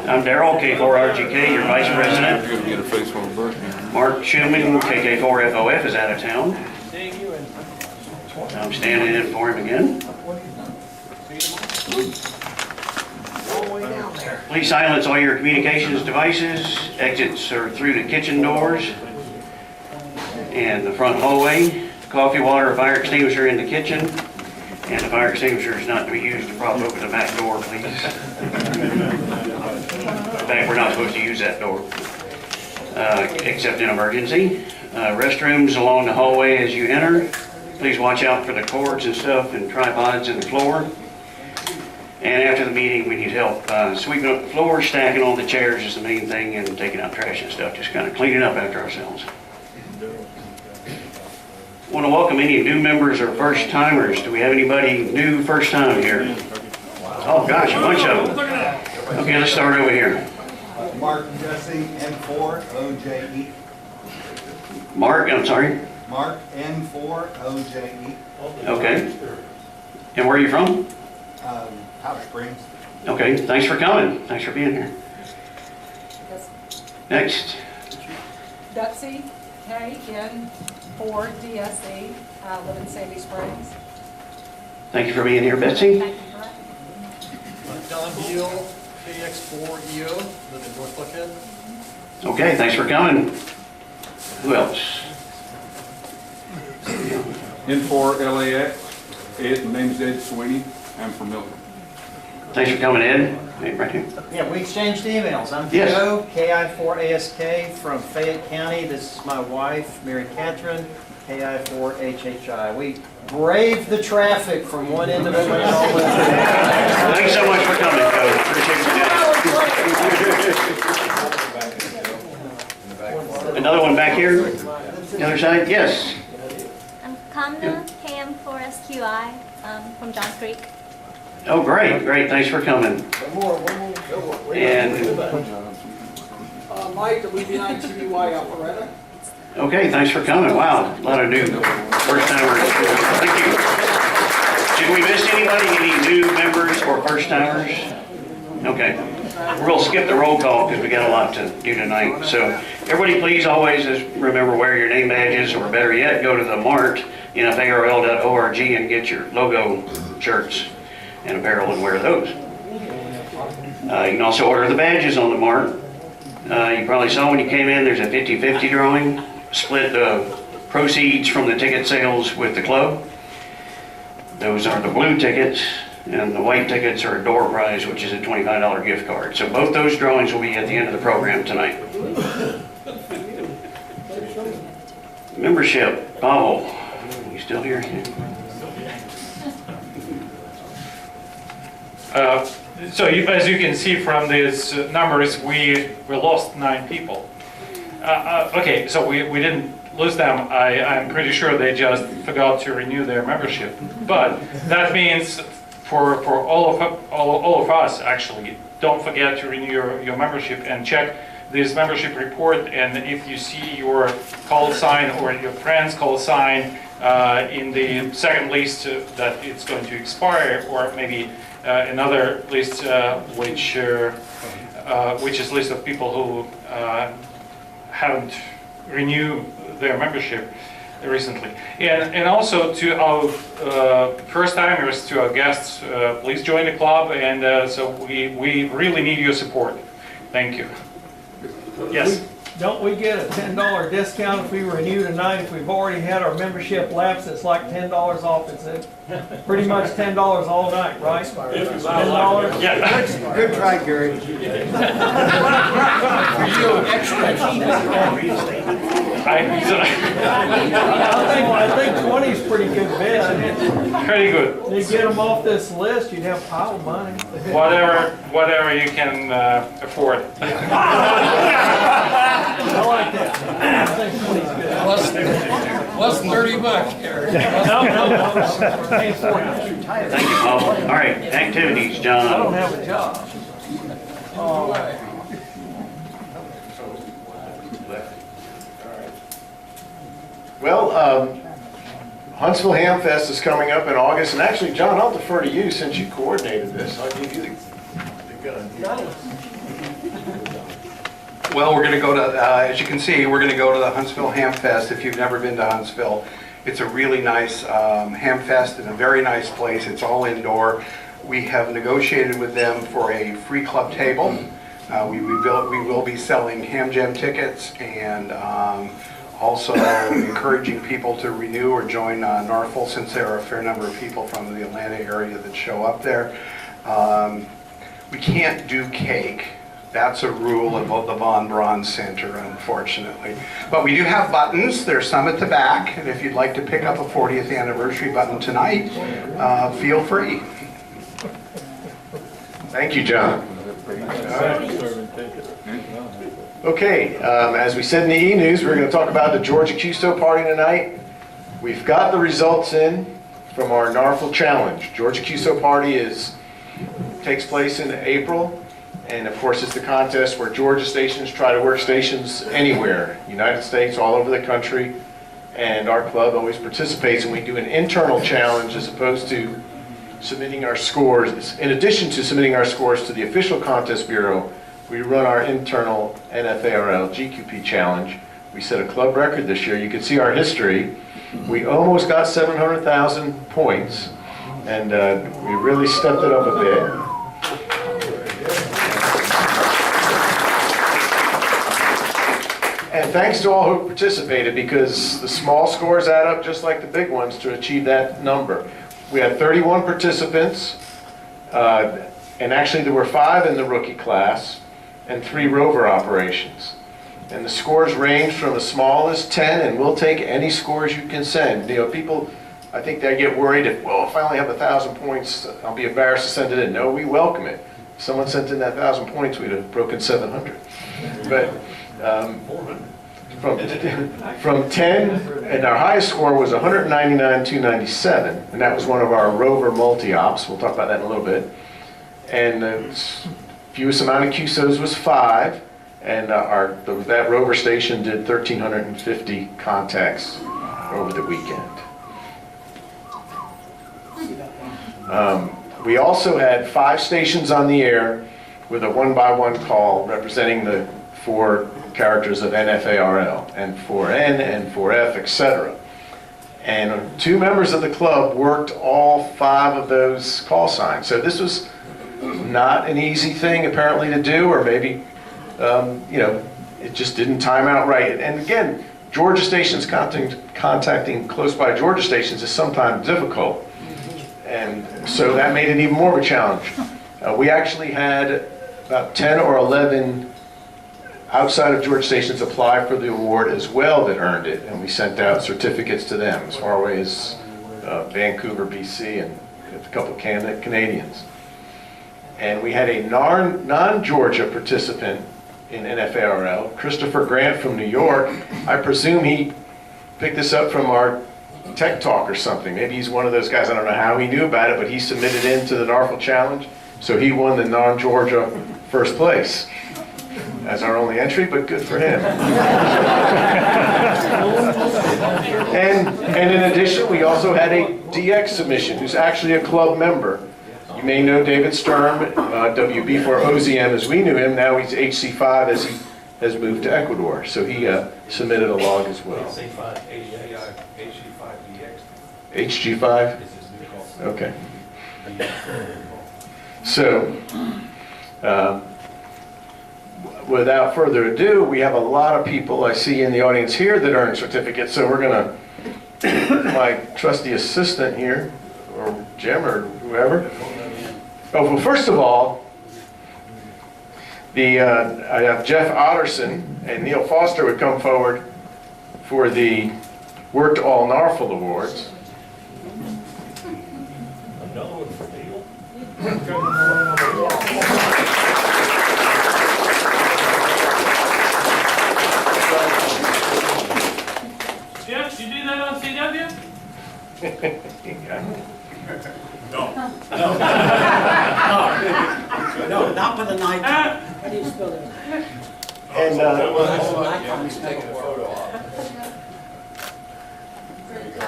I'm Darrell, K4RGK, your Vice President. You're gonna get a face on the bird. Mark Schumann, KK4FOF, is out of town. I'm standing in for him again. Please silence all your communications devices. Exits are through the kitchen doors and the front hallway. Coffee, water, fire extinguisher in the kitchen. And the fire extinguisher is not to be used to prop open the back door, please. In fact, we're not supposed to use that door, except in emergency. Restrooms along the hallway as you enter. Please watch out for the cords and stuff and tripods in the floor. And after the meeting, we need help sweeping up the floor, stacking all the chairs is the main thing, and taking out trash and stuff, just kind of cleaning up after ourselves. Want to welcome any new members or first timers. Do we have anybody new first time here? Oh gosh, a bunch of them. Okay, let's start over here. Mark Jesse, N4OJE. Mark, I'm sorry? Mark N4OJE. Okay. And where are you from? Powder Springs. Okay, thanks for coming. Thanks for being here. Next. Betsy, KN4DSE, live in Sandy Springs. Thank you for being here, Betsy. Thank you for it. Don Beal, KX4EO, live in North Buckhead. Okay, thanks for coming. Who else? N4LAX, Ed, my name's Ed Sweeney, I'm from Milton. Thanks for coming, Ed. Hey, right here. Yeah, we exchanged emails. I'm Yes. Joe, KI4ASK from Fayette County. This is my wife, Mary Catherine, KI4HHI. We braved the traffic from one end of Atlanta all the way. Thanks so much for coming, Joe. Appreciate it. Another one back here. The other side. Yes. I'm Kamna, KM4SQI, from John Creek. Oh, great, great. Thanks for coming. And Mike, WB9TBY Alpharetta. okay, thanks for coming. Wow, a lot of new first timers. Thank you. Did we miss anybody? Any new members or first timers? Okay. We'll skip the roll call because we got a lot to do tonight. So everybody please always just remember wear your name badges, or better yet, go to the mart, NFARL.org, and get your logo shirts and apparel and wear those. You can also order the badges on the mart. You probably saw when you came in, there's a 50-50 drawing, split proceeds from the ticket sales with the club. Those are the blue tickets, and the white tickets are a door prize, which is a $25 gift card. So both those drawings will be at the end of the program tonight. Membership, Pavel, you still here? As you can see from these numbers, we lost 9 people. Okay, so we didn't lose them. I'm pretty sure they just forgot to renew their membership. But that means for all of us, actually, don't forget to renew your membership and check this membership report. And if you see your call sign or your friend's call sign in the second list that it's going to expire, or maybe another list which is list of people who haven't renewed their membership recently. And also to our first timers, to our guests, please join the club, and so we really need your support. Thank you. Yes. Don't we get a $10 discount if we renew tonight? If we've already had our membership lapse, it's like $10 off. It's pretty much $10 all night, right? $10? Yeah. Good try, Gary. I think 20 is pretty good bet. Pretty good. You get them off this list, you'd have a pile of money. Whatever you can afford. I like that. I think 20 is good. Less than $30, Gary. No. Pay for it. Thank you, Paul. All right, activities, John. I don't have a job. Well, Huntsville Ham Fest is coming up in August, and actually, John, I'll defer to you since you coordinated this. I'll give you the Well, we're going to go to, as you can see, we're going to go to the Huntsville Ham Fest. If you've never been to Huntsville, it's a really nice ham fest in a very nice place. It's all indoor. We have negotiated with them for a free club table. We will be selling ham jam tickets and also encouraging people to renew or join NARFL, since there are a fair number of people from the Atlanta area that show up there. We can't do cake. That's a rule of the Von Braun Center, unfortunately. But we do have buttons. There's some at the back. And if you'd like to pick up a 40th anniversary button tonight, feel free. Thank you, John. Okay, as we said in the E-News, we're going to talk about the Georgia Custo party tonight. We've got the results in from our NARFL Challenge. Georgia Custo party takes place in April. And of course, it's the contest where Georgia stations try to work stations anywhere, United States, all over the country. And our club always participates, and we do an internal challenge as opposed to submitting our scores. In addition to submitting our scores to the official contest bureau, we run our internal NFARL GQP challenge. We set a club record this year. You can see our history. We almost got 700,000 points, and we really stepped it up a bit. And thanks to all who participated, because the small scores add up just like the big ones to achieve that number. We had 31 participants, and actually there were 5 in the rookie class and 3 rover operations. And the scores range from as small as 10, and we'll take any scores you can send. You know, people, I think they get worried if I only have 1,000 points, I'll be embarrassed to send it in. No, we welcome it. If someone sent in that 1,000 points, we'd have broken 700. But from 10, and our highest score was 199,297, and that was one of our rover multi-ops. We'll talk about that in a little bit. And the fewest amount of QSOs was 5, and that rover station did 1,350 contacts over the weekend. We also had 5 stations on the air with a 1-by-1 call representing the 4 characters of NFARL, N4N, N4F, etc. And 2 members of the club worked all 5 of those call signs. So this was not an easy thing apparently to do, or maybe, it just didn't time out right. And again, Georgia stations contacting close by Georgia stations is sometimes difficult. And so that made it even more of a challenge. We actually had about 10 or 11 outside of Georgia stations apply for the award as well that earned it, and we sent out certificates to them as far away as Vancouver, BC, and a couple of Canadians. And we had a non-Georgia participant in NFARL, Christopher Grant from New York. I presume he picked this up from our Tech Talk or something. Maybe he's one of those guys, I don't know how he knew about it, but he submitted into the NARFL Challenge, so he won the non-Georgia first place as our only entry, but good for him. And in addition, we also had a DX submission, who's actually a club member. You may know David Sturm, WB4OZM as we knew him. Now he's HC5 as he has moved to Ecuador. So he submitted a log as well. HG5? Okay. So, without further ado, we have a lot of people I see in the audience here that earn certificates. So we're going to, my trusty assistant here, or Jim or whoever. Oh, well, first of all, I have Jeff Otterson and Neil Foster would come forward for the Worked All NARFL Awards. Another one for Neil? Jeff, did you do that on CW? No, not for the night. And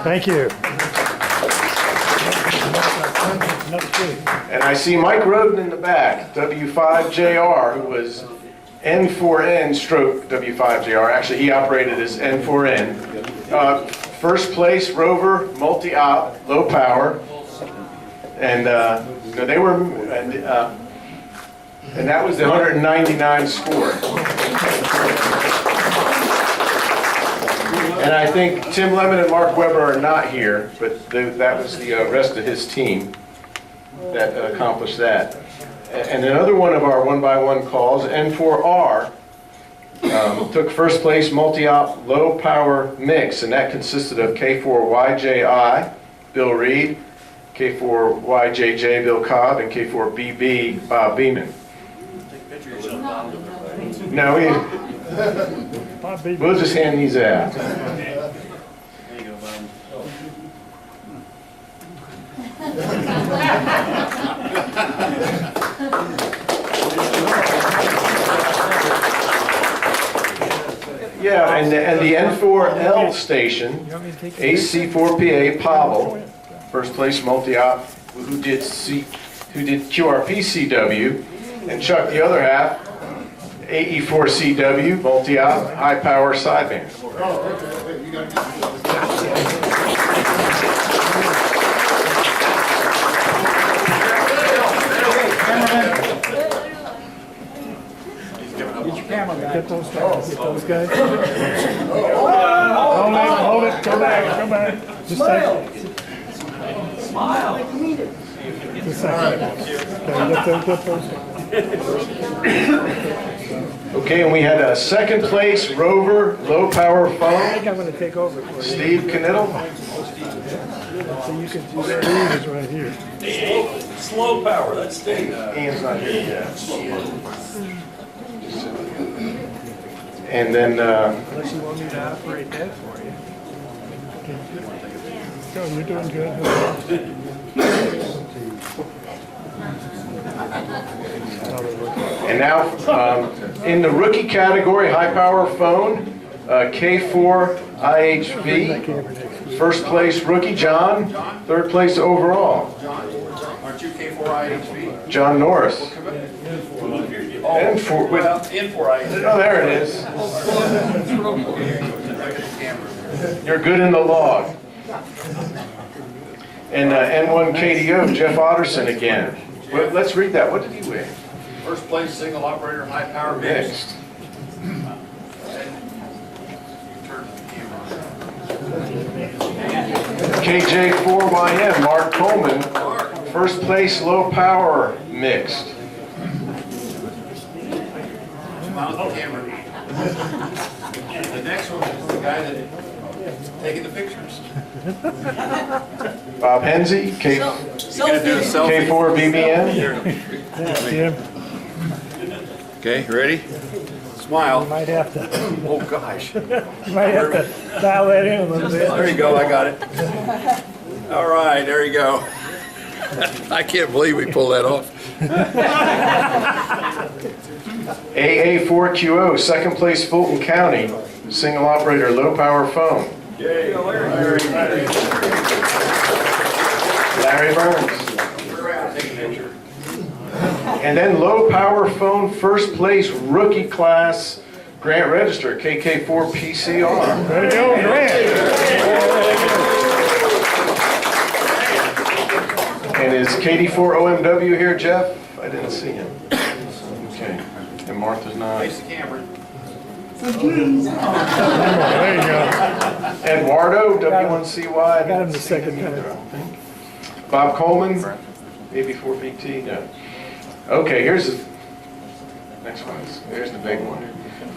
Thank you. And I see Mike Roden in the back, W5JR, who was N4N stroke W5JR. Actually, he operated as N4N. First place rover, multi-op, low power. And they were, and that was the 199 score. And I think Tim Lemon and Mark Weber are not here, but that was the rest of his team that accomplished that. And another one of our one-by-one calls, N4R, took first place multi-op low power mix, and that consisted of K4YJI, Bill Reed, K4YJJ, Bill Cobb, and K4BB, Bob Beeman. No, we'll just hand these out. There you go, Bob. Yeah, and the N4L station, AC4PA Pavel, first place multi-op, who did QRP-CW, and Chuck the other half, AE4CW, multi-op, high power sideband. Get those guys. Get those guys. Hold it. Come back. Just take it. Smile. Just a second. Okay, get those guys. Okay, and we had a second place rover, low power I think phone, I'm going to take over for you. Steve Knittel. So you can do that is right here. Slow power, that's Steve. Ian's not here yet. And then, Unless you want me to operate that for you. So you're doing good. and now, in the rookie category, high power phone, K4 IHV, first place rookie John, third place overall. Aren't you K4IHV? John Norris. And for, Well, N4IHV. oh, there it is. You're good in the log. And N1 KDO, Jeff Otterson again. Well, let's read that. What did he win? First place single operator high power mixed. KJ4YM, Mark Coleman, first place low power mixed. Smile at the camera. The next one is the guy that taking the pictures. Bob Henze, You gonna do a selfie? K4BBN. Yeah, Jim, Okay, ready? Smile. you might have to, Oh, gosh. you might have to dial that in a little bit. There you go, I got it. All right, there you go. I can't believe we pulled that off. AA4QO, second place Fulton County, single operator low power phone. Larry Burns. Take a picture. And then low power phone first place rookie class grant register, KK4PCR. There you go, Grant. And is KD4OMW here, Jeff? I didn't see him. Okay, and Martha's not. Face the camera. There you go. Eduardo, W1CY. Got him the second time. Bob Coleman, AB4BT, no. Okay, here's the next one. Here's the big one.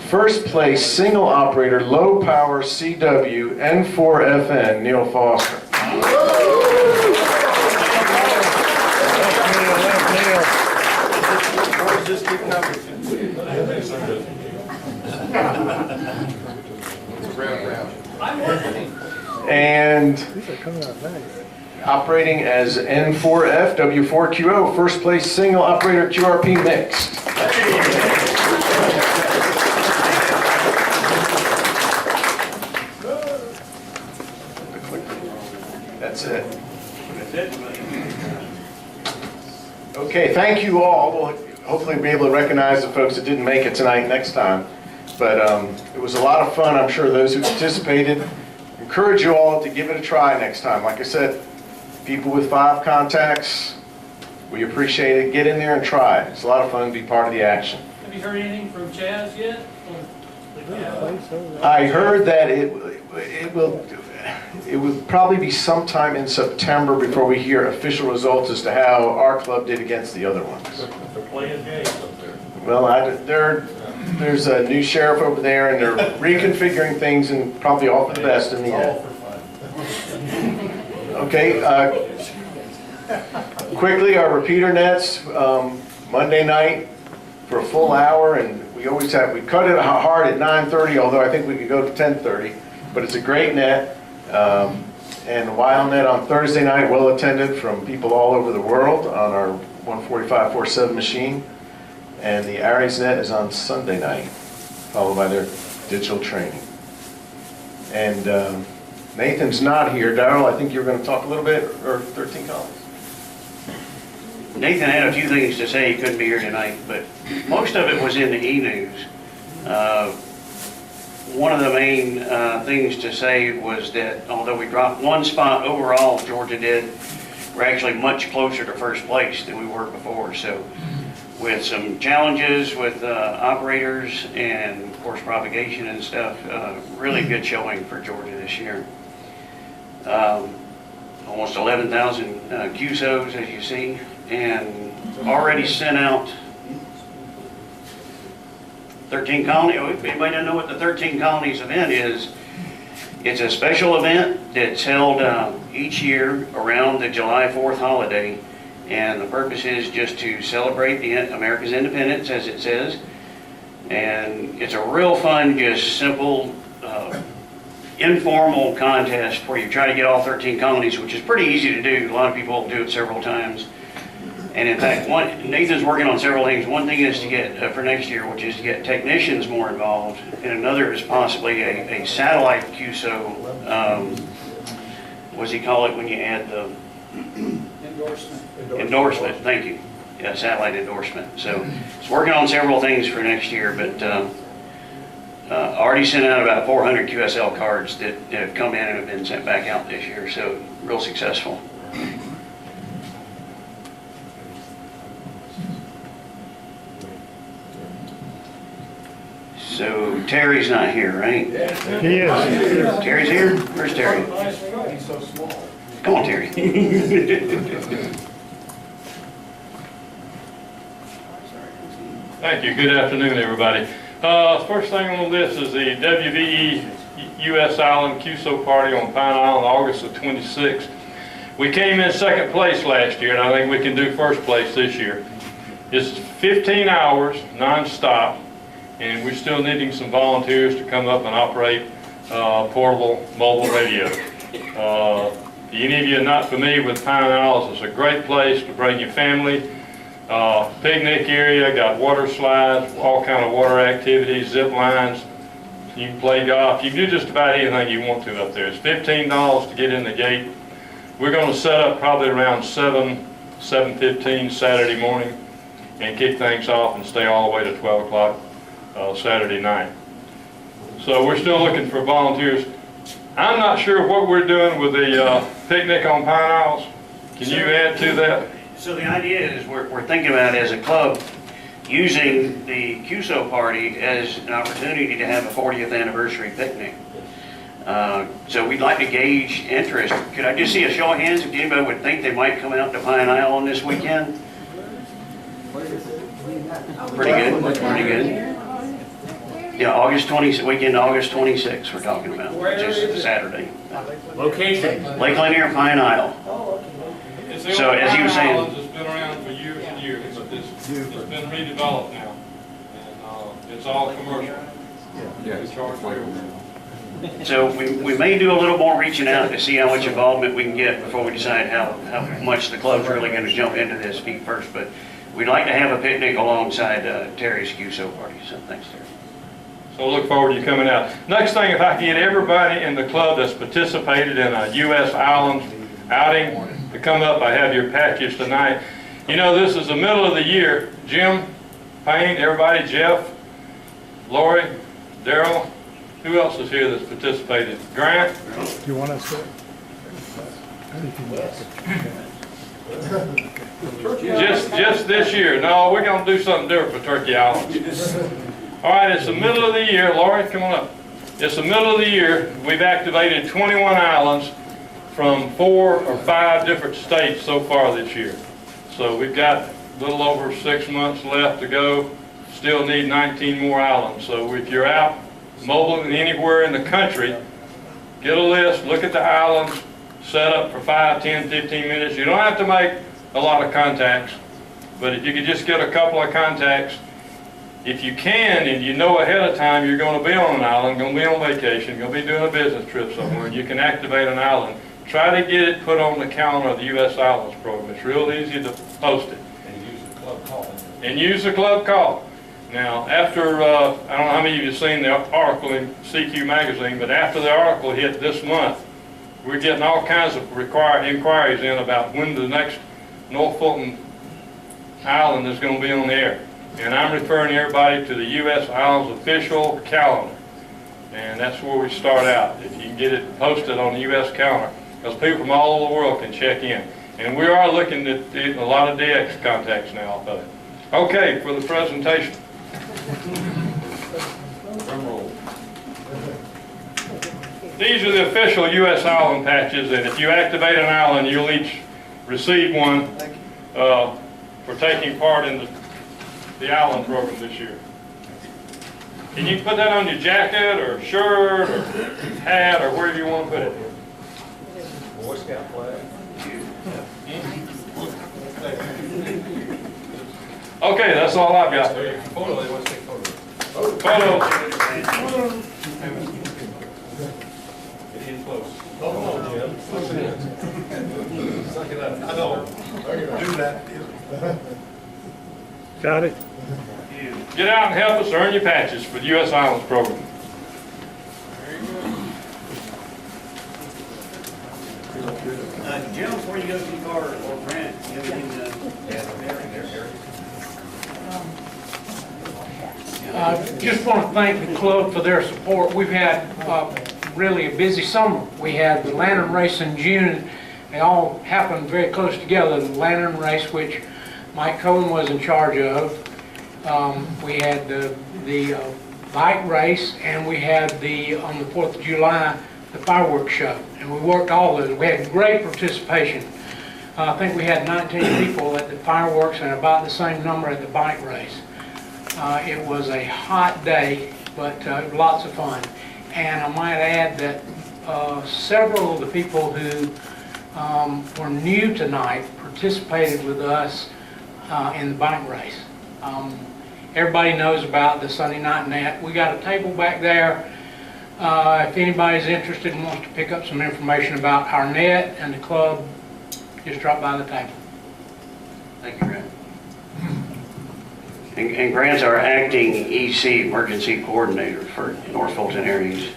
First place single operator low power CW N4FN, Neil Foster. Just keep coming. And These are coming out nice. operating as N4F W4QO, first place single operator QRP mixed. That's it. Okay, thank you all. We'll hopefully be able to recognize the folks that didn't make it tonight next time. But it was a lot of fun. I'm sure those who participated, encourage you all to give it a try next time. Like I said, people with 5 contacts, we appreciate it. Get in there and try. It's a lot of fun to be part of the action. Have you heard anything from Chaz yet? I heard that it will probably be sometime in September before we hear official results as to how our club did against the other ones. They're playing games up there. Well, there's a new sheriff over there, and they're reconfiguring things and probably all for the best in the end. Okay, quickly, our repeater nets, Monday night for a full hour, and we cut it hard at 9:30, although I think we could go to 10:30, but it's a great net. And Wild Net on Thursday night, well attended from people all over the world on our 145/47 machine. And the Aries Net is on Sunday night, followed by their digital training. And Nathan's not here. Darrell, I think you're going to talk a little bit, or 13 Colonies. Nathan had a few things to say, he couldn't be here tonight, but most of it was in the e-news. One of the main things to say was that although we dropped 1 spot overall, Georgia did, we're actually much closer to first place than we were before. So with some challenges with operators and course propagation and stuff, really good showing for Georgia this year. Almost 11,000 QSOs, as you see, and already sent out 13 Colonies. If anybody doesn't know what the 13 Colonies event is, it's a special event that's held each year around the July 4th holiday, and the purpose is just to celebrate America's independence, as it says. And it's a real fun, just simple, informal contest where you try to get all 13 colonies, which is pretty easy to do. A lot of people do it several times. And in fact, Nathan's working on several things. One thing is to get, for next year, which is to get technicians more involved. And another is possibly a satellite QSO. What does he call it when you add the? Endorsement, thank you. Yeah, satellite endorsement. So it's working on several things for next year, but already sent out about 400 QSL cards that have come in and have been sent back out this year. So real successful. So Terry's not here, right? He is. Terry's here? Where's Terry? He's so small. Come on, Terry. Thank you. Good afternoon, everybody. First thing on the list is the WVE U.S. Island QSO party on Pine Island, August the 26th. We came in second place last year, and I think we can do first place this year. It's 15 hours non-stop, and we're still needing some volunteers to come up and operate portable mobile radio. Any of you not familiar with Pine Isles, it's a great place to bring your family. Picnic area, got water slides, all kind of water activities, zip lines. You can play golf. You can do just about anything you want to up there. It's $15 to get in the gate. We're going to set up probably around 7:15 Saturday morning and kick things off and stay all the way to 12 o'clock Saturday night. So we're still looking for volunteers. I'm not sure what we're doing with the picnic on Pine Isles. Can you add to that? So the idea is we're thinking about, as a club, using the QSO party as an opportunity to have a 40th anniversary picnic. So we'd like to gauge interest. Could I just see a show of hands if anybody would think they might come out to Pine Isle on this weekend? Pretty good, pretty good. Yeah, weekend August 26th we're talking about, which is Saturday. Location. Lake Lanier, Pine Isle. So as you were saying, It's been around for years and years, but it's been redeveloped now, and it's all commercial. Yeah. We charge for it. so we may do a little more reaching out to see how much involvement we can get before we decide how much the club's really going to jump into this feet first. But we'd like to have a picnic alongside Terry's QSO party. So thanks, Terry. So look forward to you coming out. Next thing, if I can get everybody in the club that's participated in a U.S. Island outing to come up, I have your package tonight. You know, this is the middle of the year. Jim, Payne, everybody, Jeff, Lori, Daryl, who else is here that's participated? Grant? You want us to? Just this year. No, we're gonna do something different for Turkey Islands. All right, it's the middle of the year. Lori, come on up. It's the middle of the year. We've activated 21 islands from 4 or 5 different states so far this year. So we've got a little over 6 months left to go. Still need 19 more islands. So if you're out mobile anywhere in the country, get a list, look at the islands, set up for 5, 10, 15 minutes. You don't have to make a lot of contacts, but if you could just get a couple of contacts, if you can, and you know ahead of time you're going to be on an island, going to be on vacation, going to be doing a business trip somewhere, and you can activate an island, try to get it put on the calendar of the U.S. Islands program. It's real easy to post it. And use the club call. And use the club call. Now, after, I don't know how many of you have seen the article in CQ magazine, but after the article hit this month, we're getting all kinds of inquiries in about when the next North Fulton Island is going to be on the air. And I'm referring everybody to the U.S. Islands official calendar. And that's where we start out. If you can get it posted on the U.S. calendar, because people from all over the world can check in. And we are looking at a lot of DX contacts now off of it. Okay, for the presentation. These are the official U.S. island patches, and if you activate an island, you'll each receive one for taking part in the island program this year. And you can put that on your jacket or shirt or hat or wherever you want to put it. Boy Scout flag. Okay, that's all I've got. Photo, they want to take photos. Photo. Get in close. Oh, Jim. Suck it up. I know. Do that. Got it? Get out and help us earn your patches for the U.S. Islands program. Jim, before you go too far, or Brent, you have anything Just want to thank the club for their support. We've had really a busy summer. We had the lantern race in June. They all happened very close together. The lantern race, which Mike Cohen was in charge of. We had the bike race, and we had on the 4th of July, the fireworks show. And we worked all of it. We had great participation. I think we had 19 people at the fireworks and about the same number at the bike race. It was a hot day, but lots of fun. And I might add that several of the people who were new tonight participated with us in the bike race. Everybody knows about the Sunday night net. We got a table back there. If anybody's interested and wants to pick up some information about our net and the club, just drop by the table. Thank you, Grant. And Grant's our acting EC, Emergency Coordinator for North Fulton areas.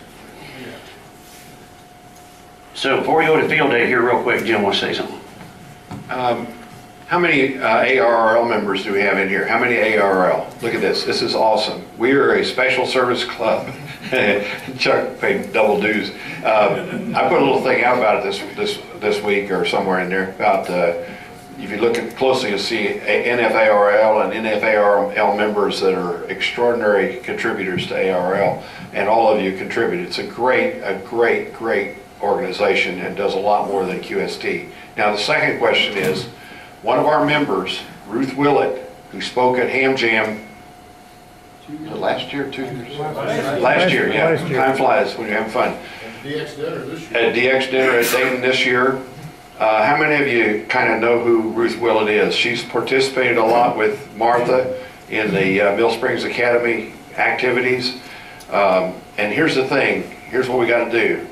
So before we go to field day here real quick, Jim wants to say something. How many ARRL members do we have in here? How many ARRL? Look at this. This is awesome. We are a special service club. Chuck paid double dues. I put a little thing out about it this week or somewhere in there about if you look at closely, you'll see NFARL and NFARL members that are extraordinary contributors to ARL, and all of you contribute. It's a great organization and does a lot more than QST. Now the second question is, one of our members, Ruth Willett, who spoke at Ham Jam last year, 2 years? Last year, yeah. Time flies when you're having fun. DX dinner this year. At DX dinner at Dayton this year. How many of you kind of know who Ruth Willett is? She's participated a lot with Martha in the Mill Springs Academy activities. And here's the thing, here's what we got to do.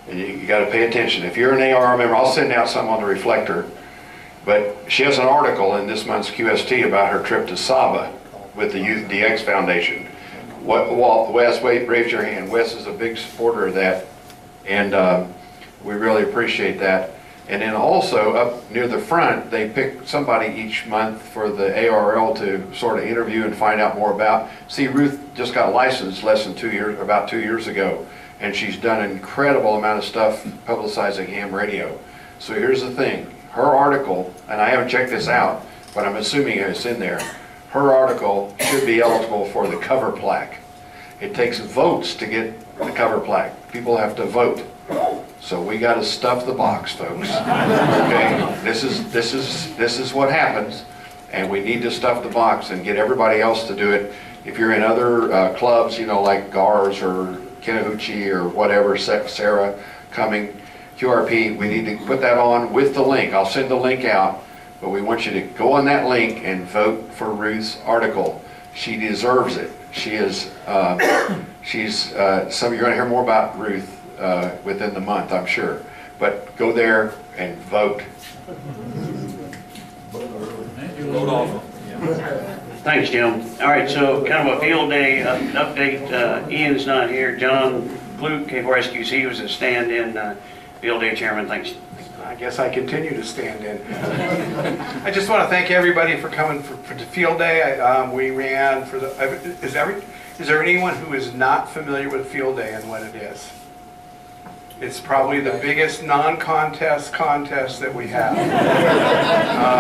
And you got to pay attention. If you're an AR member, I'll send out some on the reflector. But she has an article in this month's QST about her trip to Saba with the Youth DX Foundation. Wes, raise your hand. Wes is a big supporter of that, and we really appreciate that. And then also up near the front, they pick somebody each month for the ARL to sort of interview and find out more about. See, Ruth just got licensed about 2 years ago, and she's done an incredible amount of stuff publicizing ham radio. So here's the thing, her article, and I haven't checked this out, but I'm assuming it's in there, her article should be eligible for the cover plaque. It takes votes to get the cover plaque. People have to vote. So we got to stuff the box, folks. Okay, this is what happens, and we need to stuff the box and get everybody else to do it. If you're in other clubs, you know, like GARS or Kinahuchi or whatever, Sarah Cumming, QRP, we need to put that on with the link. I'll send the link out, but we want you to go on that link and vote for Ruth's article. She deserves it. She is. Some you're going to hear more about Ruth within the month, I'm sure. But go there and vote. Thanks, Jim. All right, so kind of a field day update. Ian's not here. John Luke, K4SQC, was a stand-in field day chairman. Thanks. I guess I continue to stand in. I just want to thank everybody for coming for the field day. We ran for the. Is there anyone who is not familiar with field day and what it is? It's probably the biggest non-contest contest that we have.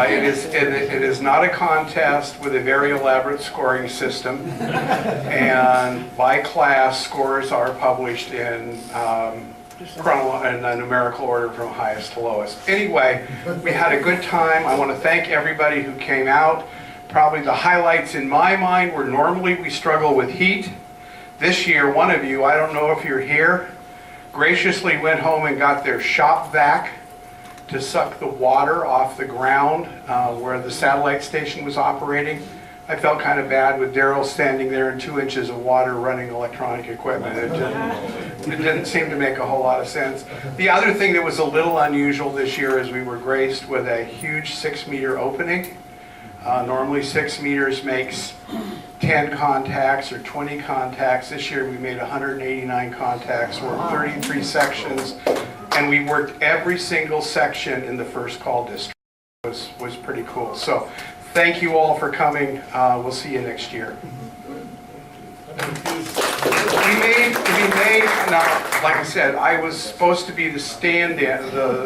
It is not a contest with a very elaborate scoring system, and by class scores are published in a numerical order from highest to lowest. Anyway, we had a good time. I want to thank everybody who came out. Probably the highlights in my mind were normally we struggle with heat. This year, one of you, I don't know if you're here, graciously went home and got their shop vac to suck the water off the ground where the satellite station was operating. I felt kind of bad with Daryl standing there in 2 inches of water running electronic equipment. It didn't seem to make a whole lot of sense. The other thing that was a little unusual this year is we were graced with a huge 6-meter opening. Normally 6 meters makes 10 contacts or 20 contacts. This year we made 189 contacts, worked 33 sections, and we worked every single section in the first call district. It was pretty cool. So thank you all for coming. We'll see you next year. Now, like I said, I was supposed to be the stand-in.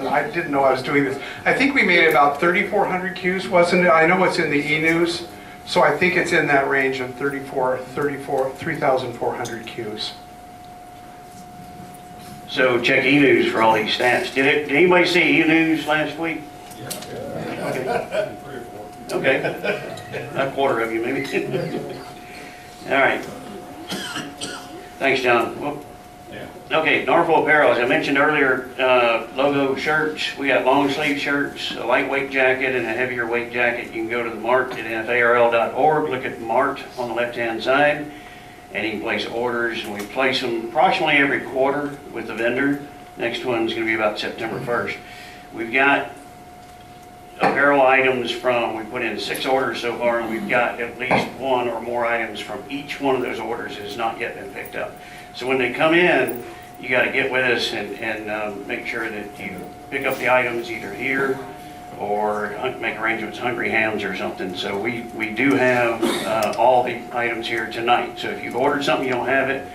I didn't know I was doing this. I think we made about 3,400 cues, wasn't it? I know it's in the e-news, so I think it's in that range of 3,400 cues. So check e-news for all these stats. Did anybody see e-news last week? Yeah. Okay. A quarter of you, maybe. All right. Thanks, John. Well, okay, NFARL apparel, as I mentioned earlier, logo shirts. We got long sleeve shirts, a lightweight jacket, and a heavier weight jacket. You can go to the mart at NFARL.org, look at mart on the left-hand side, and you can place orders. And we place them approximately every quarter with the vendor. Next one's going to be about September 1st. We've got apparel items we put in 6 orders so far, and we've got at least 1 or more items from each one of those orders that has not yet been picked up. So when they come in, you got to get with us and make sure that you pick up the items either here or make arrangements, Hungry Hams or something. So we do have all the items here tonight. So if you've ordered something, you don't have it,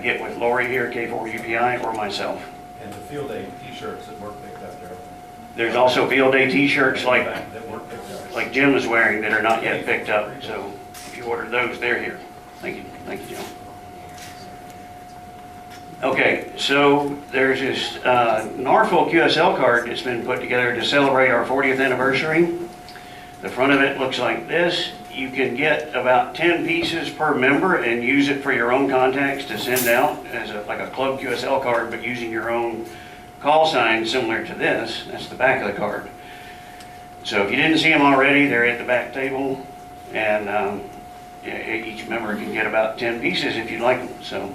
get with Lori here, K4UPI, or myself. And the field day t-shirts that weren't picked up there. There's also field day t-shirts like Jim is wearing that are not yet picked up. So if you ordered those, they're here. Thank you, Jim. Okay, so there's this NFARL QSL card that's been put together to celebrate our 40th anniversary. The front of it looks like this. You can get about 10 pieces per member and use it for your own contacts to send out as like a club QSL card, but using your own call sign similar to this. That's the back of the card. So if you didn't see them already, they're at the back table, and each member can get about 10 pieces if you'd like them. So